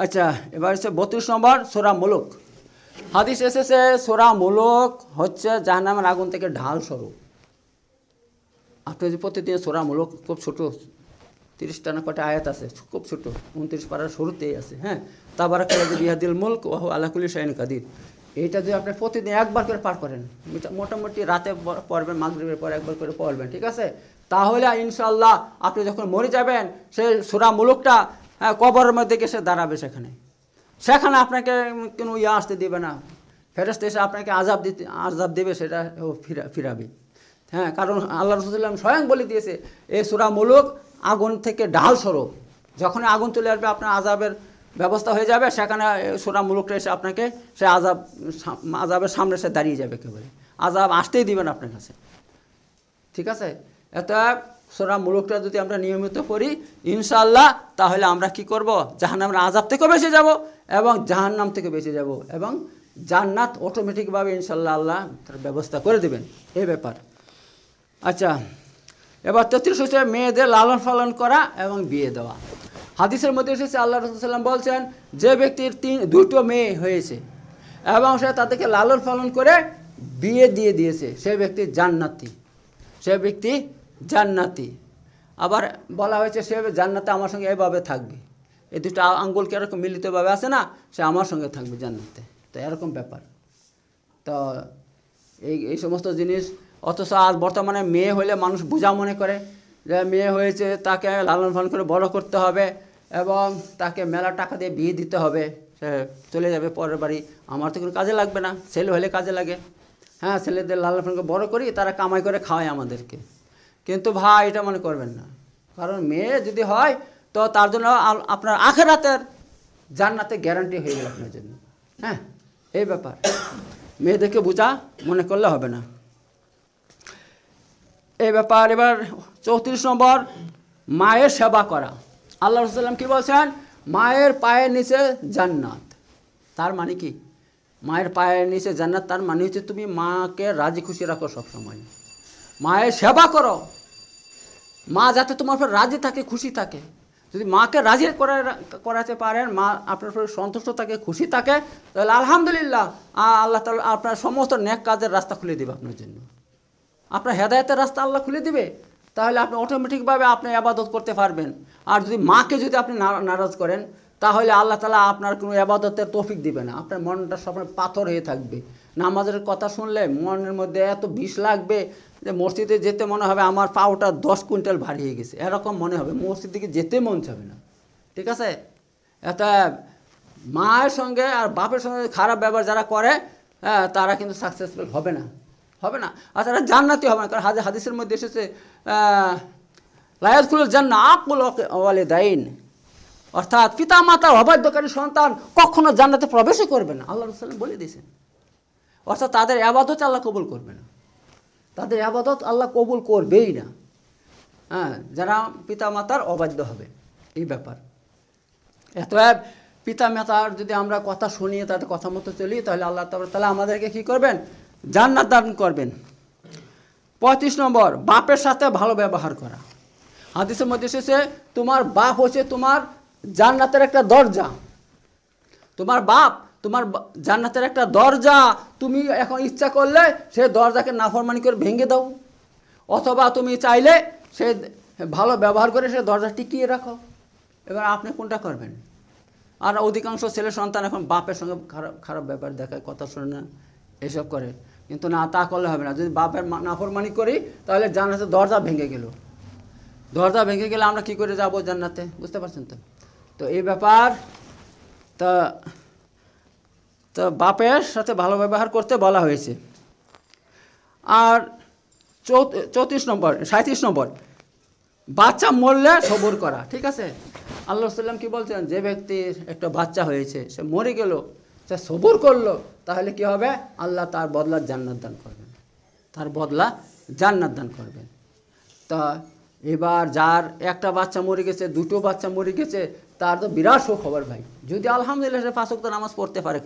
[SPEAKER 1] আচ্ছা, এবার হচ্ছে 32 নম্বর, সূরা মুলক। হাদিস এসেছে সূরা মুলক হচ্ছে জাহান্নামের আগুন থেকে ঢাল স্বরূপ। আপনি যদি প্রতিদিন সূরা মুলক, খুব ছোটো, 30টা না কটা আয়াত আছে, খুব ছোটো, 29 পারার শুরুতেই আছে। হ্যাঁ, তাবারাকাল্লাযী বিয়াদিল মুলক ওয়া হুয়া আলা কুল্লি শাইইন কাদির। এইটা যদি আপনি প্রতিদিন একবার করে পাঠ করেন, মোটামুটি রাতে পড়বেন, মাগরিবের পর একবার করে পড়বেন। ঠিক আছে? তাহলে ইনশাআল্লাহ আপনি যখন মরে যাবেন, সেই সূরা মুলকটা কবরের মধ্যে এসে দাঁড়াবে, সেখানে আপনাকে কোনো আসতে দেবে না, ফেরেশতা এসে আপনাকে আযাব দেবে, সেটা ফিরাবে। হ্যাঁ, কারণ আল্লাহ রাসূল সাল্লাল্লাহু আলাইহি ওয়াসাল্লাম স্বয়ং বলে দিয়েছে, এই সূরা মুলক আগুন থেকে ঢাল স্বরূপ। যখন আগুন চলে আসবে, আপনার আযাবের ব্যবস্থা হয়ে যাবে, সেখানে সূরা মুলকটা এসে আপনাকে সে আযাবের সামনে এসে দাঁড়িয়ে যাবে, একেবারে আযাব আসতেই দিবেন আপনার কাছে। ঠিক আছে? এত সূরা মুলকটা যদি আমরা নিয়মিত পড়ি ইনশাআল্লাহ, তাহলে আমরা কি করব? জাহান্নামের আযাব থেকে বেঁচে যাব, এবং জাহান্নাম থেকে বেঁচে যাব, এবং জান্নাত অটোমেটিকভাবে ইনশাআল্লাহ আল্লাহ তার ব্যবস্থা করে দেবেন। এই ব্যাপার। আচ্ছা, এবার 33 হচ্ছে মেয়েদের লালন পালন করা এবং বিয়ে দেওয়া। হাদিসের মধ্যে এসেছে আল্লাহ রাসূল সাল্লাল্লাহু আলাইহি ওয়াসাল্লাম বলছেন, যে ব্যক্তির 2টো মেয়ে হয়েছে এবং সে তাদেরকে লালন পালন করে বিয়ে দিয়ে দিয়েছে, সে ব্যক্তি জান্নাতি। আবার বলা হয়েছে সে জান্নাতে আমার সঙ্গে এভাবে থাকবে, এই দুটো আঙ্গুলকে এরকম মিলিতভাবে আছে না, সে আমার সঙ্গে থাকবে জান্নাতে। তো এরকম ব্যাপার। তো এই সমস্ত জিনিস, অথচ আজ বর্তমানে মেয়ে হলে মানুষ বোঝা মনে করে যে মেয়ে হয়েছে তাকে লালন পালন করে বড় করতে হবে এবং তাকে মেলা টাকা দিয়ে বিয়ে দিতে হবে, সে চলে যাবে পরের বাড়ি, আমার তো কোনো কাজে লাগবে না, ছেলে হলে কাজে লাগে। হ্যাঁ, ছেলেদের লালন পালন করে বড় করি, তারা কামাই করে খাওয়ায় আমাদেরকে। কিন্তু ভাই এটা মনে করবেন না, কারণ মেয়ে যদি হয় তো তার জন্য আপনার আখিরাতের জান্নাতে গ্যারান্টি হয়ে গেল আপনার জন্য। হ্যাঁ, এই ব্যাপার মেয়েদেরকে বোঝা মনে করলে হবে না এই ব্যাপার। এবার 34 নম্বর, মায়ের সেবা করা। আল্লাহ রাসূল সাল্লাল্লাহু আলাইহি ওয়াসাল্লাম কি বলছেন? মায়ের পায়ের নিচে জান্নাত। তার মানে কি? মায়ের পায়ের নিচে জান্নাত, তার মানে হচ্ছে তুমি মাকে রাজি খুশি রাখো সবসময়, মায়ের সেবা করো, মা যাতে তোমার উপর রাজি থাকে, খুশি থাকে। যদি মাকে রাজি করাতে পারেন, মা আপনার উপর সন্তুষ্ট থাকে, খুশি থাকে, তাহলে আলহামদুলিল্লাহ, আল্লাহ তাআলা আপনার সমস্ত নেক কাজের রাস্তা খুলে দেবে আপনার জন্য, আপনার হেদায়েতের রাস্তা আল্লাহ খুলে দিবে। তাহলে আপনি অটোমেটিকভাবে আপনি ইবাদত করতে পারবেন। আর যদি মাকে যদি আপনি নারাজ করেন, তাহলে আল্লাহ তাআলা আপনার কোনো ইবাদতের তৌফিক দিবে না, আপনার মনটা সবসময় পাথর হয়ে থাকবে। নামাজের কথা শুনলে মনের মধ্যে এত বিষ লাগবে যে মসজিদে যেতে মনে হবে আমার পাওটা 10 কুইন্টাল ভারী হয়ে গেছে, এরকম মনে হবে, মসজিদ দিকে যেতে মন চাবে না। ঠিক আছে? এটা মায়ের সঙ্গে আর বাপের সঙ্গে খারাপ ব্যবহার যারা করে, তারা কিন্তু সাকসেসফুল হবে না, হবে না। আর তারা জান্নাতি হবে না। কারণ হাদিসের মধ্যে এসেছে লা ইয়াদখুলুল জান্নাহ আকুল ওয়ালিদাইন, অর্থাৎ পিতা মাতার অবাধ্যকারী সন্তান কখনো জান্নাতে প্রবেশই করবে না, আল্লাহ রাসূল বলে দিয়েছেন। অর্থাৎ তাদের ইবাদত আল্লাহ কবুল করবে না, তাদের ইবাদত আল্লাহ কবুল করবেই না। হ্যাঁ, যারা পিতা মাতার অবাধ্য হবে, এই ব্যাপার। এতএব পিতা মাতার যদি আমরা কথা শুনি, তাদের কথা মতো চলি, তাহলে আল্লাহ তাআলা আমাদেরকে কী করবেন? জান্নাত দান করবেন। 35 নম্বর, বাপের সাথে ভালো ব্যবহার করা। হাদিসের মধ্যে এসেছে তোমার বাপ হচ্ছে তোমার জান্নাতের একটা দরজা, তোমার বাপ তোমার জান্নাতের একটা দরজা। তুমি এখন ইচ্ছা করলে সে দরজাকে নাফরমানি করে ভেঙে দাও, অথবা তুমি চাইলে সে ভালো ব্যবহার করে সে দরজা টিকিয়ে রাখো। এবার আপনি কোনটা করবেন? আর অধিকাংশ ছেলে সন্তান এখন বাপের সঙ্গে খারাপ ব্যাপার দেখায়, কথা শোনে না, এসব করে। কিন্তু না, তা করলে হবে না। যদি বাপের নাফরমানি করি, তাহলে জান্নাতের দরজা ভেঙে গেল। দরজা ভেঙে গেলে আমরা কি করে যাব জান্নাতে? বুঝতে পারছেন তো? তো এই ব্যাপার। তো বাপের সাথে ভালো ব্যবহার করতে বলা হয়েছে। আর 37 নম্বর, বাচ্চা মরলে সবর করা। ঠিক আছে? আল্লাহ সাল্লাম কি বলছেন? যে ব্যক্তির একটা বাচ্চা হয়েছে, সে মরে গেল, সে সবর করলো, তাহলে কি হবে? আল্লাহ তার বদলা জান্নাত দান করবেন, তার বদলা জান্নাত দান করবেন। তা এবার যার একটা বাচ্চা মরে গেছে, দুটো বাচ্চা মরে গেছে, তার তো বিরাট সুখবর ভাই। যদি আলহামদুলিল্লাহ সে 5 ওয়াক্ত নামাজ পড়তে পারে,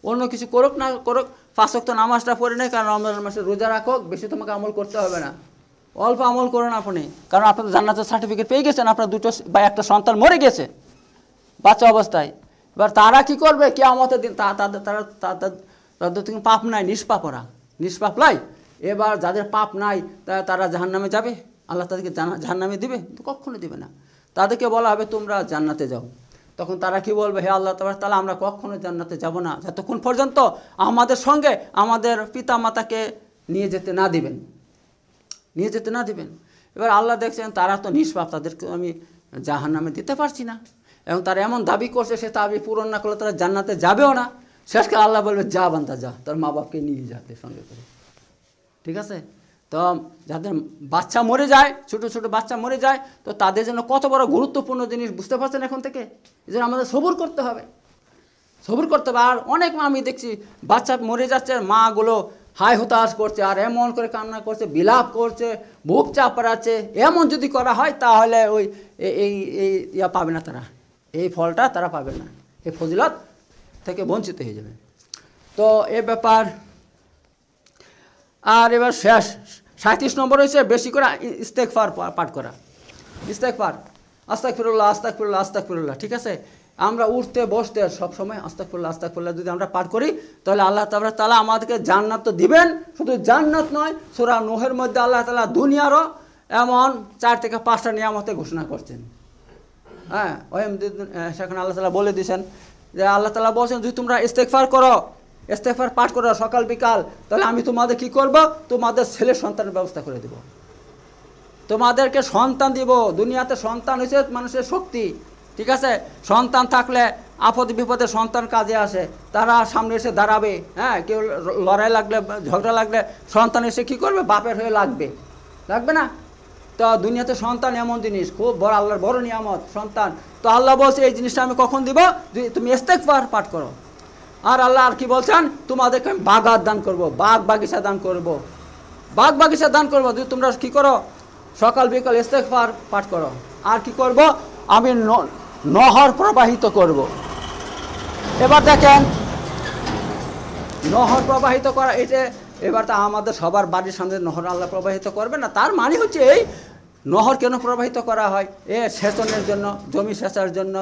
[SPEAKER 1] অন্য কিছু করুক না করুক, 5 ওয়াক্ত নামাজটা পড়ে নেয়, কারণ রমজান মাসে রোজা রাখুক, বেশি তোমাকে আমল করতে হবে না, অল্প আমল করুন আপনি, কারণ আপনার জান্নাতের সার্টিফিকেট পেয়ে গেছেন, আপনার দুটো বা একটা সন্তান মরে গেছে বাচ্চা অবস্থায়। এবার তারা কি করবে? কিয়ামতের দিন তাদের তুমি পাপ নাই, নিষ্পাপ লাই। এবার যাদের পাপ নাই তারা জাহান্নামে যাবে, আল্লাহ তাদেরকে জাহান্নামে দিবে? কখনো দিবে না। তাদেরকে বলা হবে তোমরা জান্নাতে যাও। তখন তারা কি বলবে? হে আল্লাহ তাআলা, আমরা কখনো জান্নাতে যাব না যতক্ষণ পর্যন্ত আমাদের সঙ্গে আমাদের পিতা মাতাকে নিয়ে যেতে না দিবেন। এবার আল্লাহ দেখছেন তারা তো নিষ্পাপ, তাদেরকে আমি জাহান্নামে দিতে পারছি না, এবং তারা এমন দাবি করছে, সে দাবি পূরণ না করলে তারা জান্নাতে যাবেও না। শেষকালে আল্লাহ বলবে যা বান্দা যা, তোর মা বাপকে নিয়ে যাতে সঙ্গে করে। ঠিক আছে? তো যাদের বাচ্চা মরে যায়, ছোটো ছোটো বাচ্চা মরে যায়, তো তাদের জন্য কত বড় গুরুত্বপূর্ণ জিনিস বুঝতে পারছেন এখন থেকে। এই জন্য আমাদের সবুর করতে হবে। আর অনেক মা আমি দেখছি বাচ্চা মরে যাচ্ছে, মাগুলো হাই হতাশ করছে, আর এমন করে কান্না করছে, বিলাপ করছে, বুক চাপড়াচ্ছে। এমন যদি করা হয়, তাহলে ওই ইয়া পাবে না, তারা এই ফলটা তারা পাবে না, এই ফজিলত থেকে বঞ্চিত হয়ে যাবে। তো এ ব্যাপার। আর এবার শেষ 37 নম্বর হয়েছে বেশি করে ইস্তেগফার পাঠ করা। ইস্তেগফার, আস্তাগফিরুল্লাহ। ঠিক আছে? আমরা উঠতে বসতে সবসময় আস্তাগফিরুল্লাহ যদি আমরা পাঠ করি, তাহলে আল্লাহ তাআলা আমাদেরকে জান্নাত তো দিবেন। শুধু জান্নাত নয়, সূরা নূহের মধ্যে আল্লাহ তাআলা দুনিয়ারও এমন 4 থেকে 5টা নিয়ামতের ঘোষণা করছেন। হ্যাঁ সেখানে আল্লাহ তাআলা বলে দিয়েছেন যে আল্লাহ তাআলা বলছেন যদি তোমরা ইস্তেগফার করো, ইস্তেগফার পাঠ করো সকাল বিকাল, তাহলে আমি তোমাদের কি করব, তোমাদের ছেলে সন্তানের ব্যবস্থা করে দেব, তোমাদেরকে সন্তান দিব। দুনিয়াতে সন্তান হচ্ছে মানুষের শক্তি, ঠিক আছে? সন্তান থাকলে আপদে বিপদে সন্তান কাজে আসে, তারা সামনে এসে দাঁড়াবে। হ্যাঁ, কেউ লড়াই লাগলে ঝগড়া লাগলে সন্তান এসে কী করবে, বাপের হয়ে লাগবে না? তো দুনিয়াতে সন্তান এমন জিনিস, খুব বড়, আল্লাহর বড় নিয়ামত সন্তান। তো আল্লাহ বলছে এই জিনিসটা আমি কখন দিব, যদি তুমি ইস্তেগফার পাঠ করো। আর আল্লাহ আর কি বলছেন, তোমাদেরকে আমি বাগাত দান করব, বাগ বাগিচা দান করব, বাগ বাগিচা দান করবো যদি তোমরা কী করো, সকাল বিকাল ইস্তেগফার পাঠ করো। আর কি করব, আমি নহর প্রবাহিত করব। এবার দেখেন নহর প্রবাহিত করা, এটা এবার তো আমাদের সবার বাড়ির সামনে নহর আল্লাহ প্রবাহিত করবে না। তার মানে হচ্ছে এই নহর কেন প্রবাহিত করা হয়, সেচনের জন্য, জমি সেচার জন্য,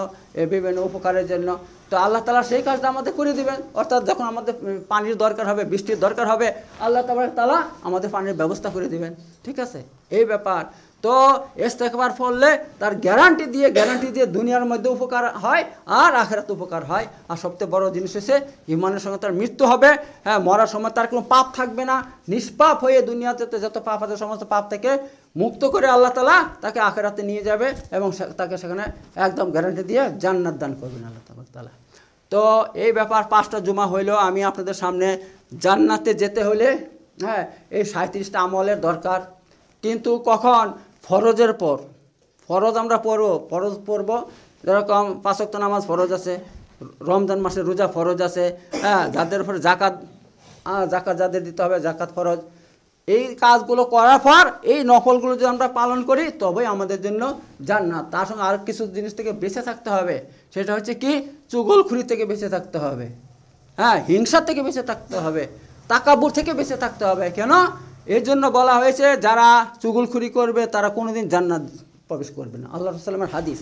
[SPEAKER 1] বিভিন্ন উপকারের জন্য। তো আল্লাহ তাআলা সেই কাজটা আমাদের করে দিবেন। অর্থাৎ যখন আমাদের পানির দরকার হবে, বৃষ্টির দরকার হবে, আল্লাহ তাআলা আমাদের পানির ব্যবস্থা করে দিবেন, ঠিক আছে? এই ব্যাপার। তো ইস্তেগফার পড়লে তার গ্যারান্টি দিয়ে দুনিয়ার মধ্যে উপকার হয় আর আখিরাতে উপকার হয়। আর সবচেয়ে বড় জিনিস হচ্ছে ইমানের সঙ্গে তার মৃত্যু হবে। হ্যাঁ, মরার সময় তার কোনো পাপ থাকবে না, নিষ্পাপ হয়ে দুনিয়াতে যত পাপ আছে সমস্ত পাপ থেকে মুক্ত করে আল্লাহ তাআলা তাকে আখিরাতে নিয়ে যাবে এবং তাকে সেখানে একদম গ্যারান্টি দিয়ে জান্নাত দান করবেন আল্লাহ তাআলা। তো এই ব্যাপার 5টা জুমা হইল। আমি আপনাদের সামনে জান্নাতে যেতে হলে হ্যাঁ এই 37টা আমলের দরকার। কিন্তু কখন, ফরজের পর। ফরজ আমরা পড়ব, যেরকম 5 ওয়াক্ত নামাজ ফরজ আছে, রমজান মাসে রোজা ফরজ আছে, হ্যাঁ, যাদের উপর জাকাত যাদের দিতে হবে জাকাত ফরজ। এই কাজগুলো করার পর এই নফলগুলো যদি আমরা পালন করি তবেই আমাদের জন্য জান্নাত। তার সঙ্গে আর কিছু জিনিস থেকে বেঁচে থাকতে হবে, সেটা হচ্ছে কি, চুগলখুরি থেকে বেঁচে থাকতে হবে, হ্যাঁ, হিংসা থেকে বেঁচে থাকতে হবে, তাকাব্বুর থেকে বেঁচে থাকতে হবে। কেন? এর জন্য বলা হয়েছে যারা চুগলখুরি করবে তারা কোনোদিন জান্নাত প্রবেশ করবে না। আল্লাহ রাসূলের সাল্লামের হাদিস,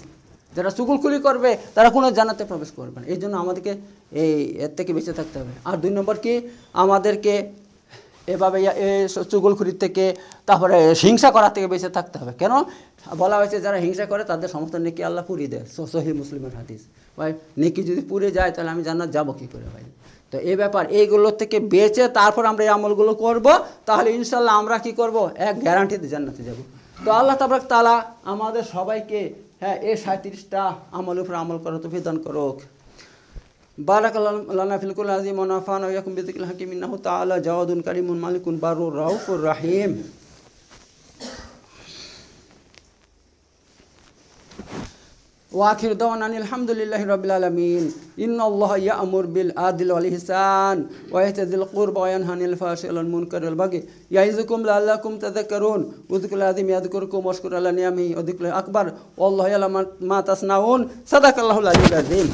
[SPEAKER 1] যারা চুগলখুরি করবে তারা কোনো জান্নাতে প্রবেশ করবে না। এই জন্য আমাদেরকে এর থেকে বেঁচে থাকতে হবে। আর 2 নম্বর কি, আমাদেরকে এভাবে চুগলখুরির থেকে, তারপরে হিংসা করার থেকে বেঁচে থাকতে হবে। কেন বলা হয়েছে যারা হিংসা করে তাদের সমস্ত নেকি আল্লাহ পুড়িয়ে দেয়, সহিহ মুসলিমের হাদিস। ভাই, নেকি যদি পুড়ে যায় তাহলে আমি জান্নাত যাবো কী করে ভাই? তো এই ব্যাপার, এইগুলোর থেকে বেঁচে তারপর আমরা এই আমলগুলো করব, তাহলে ইনশাল্লাহ আমরা কি করব, এক গ্যারান্টিতে জান্নাতে যাব। তো আল্লাহ তাআলা আমাদের সবাইকে হ্যাঁ এই 37টা আমলের উপর আমল করার তৌফিক দান করুক। বারাকাল্লাহু লানা ফিল কুল্লি আযীম ওয়া নাফা'না ওয়া ইয়াকুম বিযিকরিল হাকীম ইন্নাহু তাআলা জাওয়াদুন কারীমুন মালিকুন বারুর রাউফুর রাহিম। وآخر دعوانا الحمد لله رب العالمين. إن الله يأمر بالعدل والإحسان وإيتاء ذي القربى وينهى عن الفحشاء والمنكر والبغي يعظكم لعلكم تذكرون. واذكروا العظيم يذكركم واشكروا على نعمه وذكره أكبر والله يعلم ما تصنعون. صدق الله العلي العظيم.